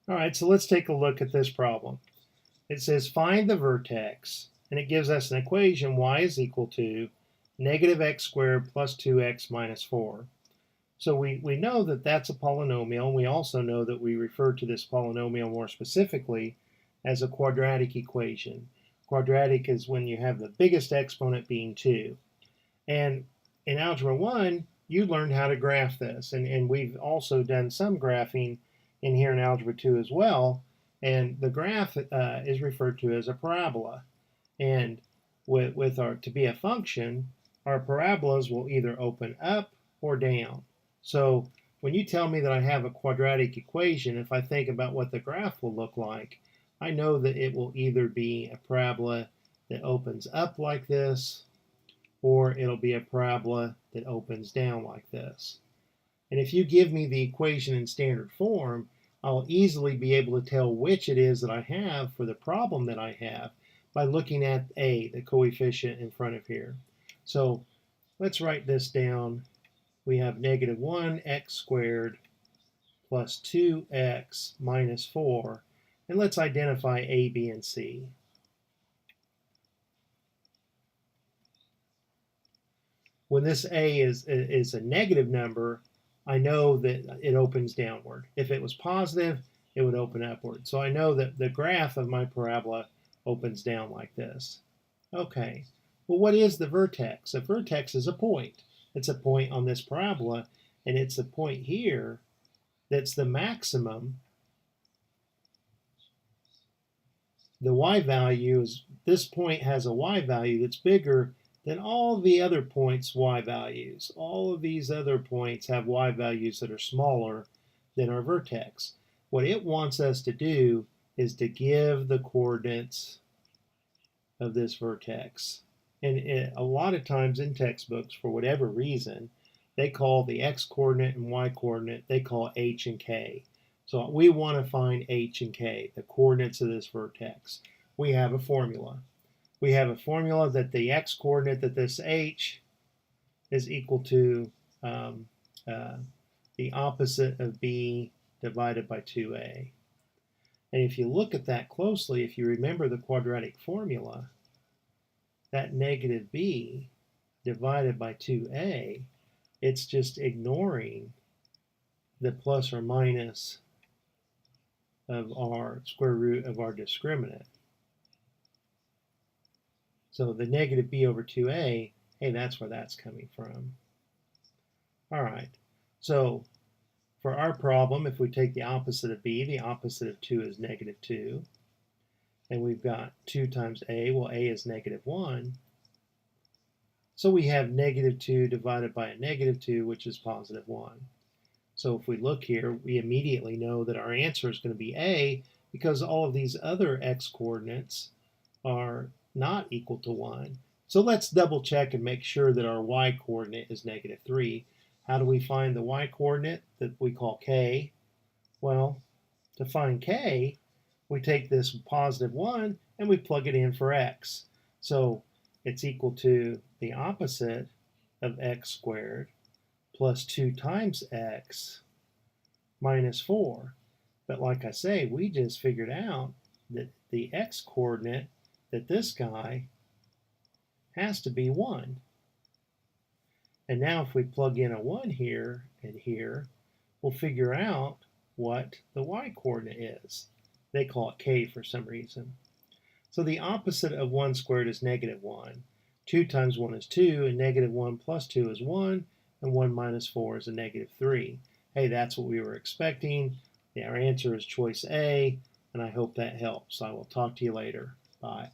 All right, so let's take a look at this problem. It says find the vertex, and it gives us an equation y is equal to negative x squared plus 2x minus 4. So we know that that's a polynomial, and we also know that we refer to this polynomial more specifically as a quadratic equation. Quadratic is when you have the biggest exponent being 2. And in Algebra 1, you learned how to graph this, and we've also done some graphing in here in Algebra 2 as well. And the graph is referred to as a parabola. And with our to be a function, our parabolas will either open up or down. So when you tell me that I have a quadratic equation, if I think about what the graph will look like, I know that it will either be a parabola that opens up like this, or it'll be a parabola that opens down like this. And if you give me the equation in standard form, I'll easily be able to tell which it is that I have for the problem that I have by looking at a, the coefficient in front of here. So let's write this down. We have negative 1x squared plus 2x minus 4. And let's identify a, b, and c. When this a is a negative number, I know that it opens downward. If it was positive, it would open upward. So I know that the graph of my parabola opens down like this. Okay, well, what is the vertex? A vertex is a point. It's a point on this parabola, and it's a point here that's the maximum. The y value is, this point has a y value that's bigger than all the other points' y values. All of these other points have y values that are smaller than our vertex. What it wants us to do is to give the coordinates of this vertex. And a lot of times in textbooks, for whatever reason, they call the x coordinate and y coordinate, they call h and k. So we want to find h and k, the coordinates of this vertex. We have a formula. We have a formula that the x coordinate, that this h is equal to the opposite of b divided by 2a. And if you look at that closely, if you remember the quadratic formula, that negative b divided by 2a, it's just ignoring the plus or minus of our square root of our discriminant. So the negative b over 2a, hey, that's where that's coming from. All right, so for our problem, if we take the opposite of b, the opposite of 2 is negative 2. And we've got 2 times a, well, a is negative 1. So we have negative 2 divided by a negative 2, which is positive 1. So if we look here, we immediately know that our answer is going to be a, because all of these other x coordinates are not equal to 1. So let's double check and make sure that our y coordinate is negative 3. How do we find the y coordinate that we call k? Well, to find k, we take this positive 1 and we plug it in for x. So it's equal to the opposite of x squared plus 2 times x minus 4. But like I say, we just figured out that the x coordinate, that this guy has to be 1. And now if we plug in a 1 here and here, we'll figure out what the y coordinate is. They call it k for some reason. So the opposite of 1 squared is negative 1. 2 times 1 is 2, and negative 1 plus 2 is 1, and 1 minus 4 is a negative 3. Hey, that's what we were expecting. Our answer is choice A, and I hope that helps. I will talk to you later. Bye.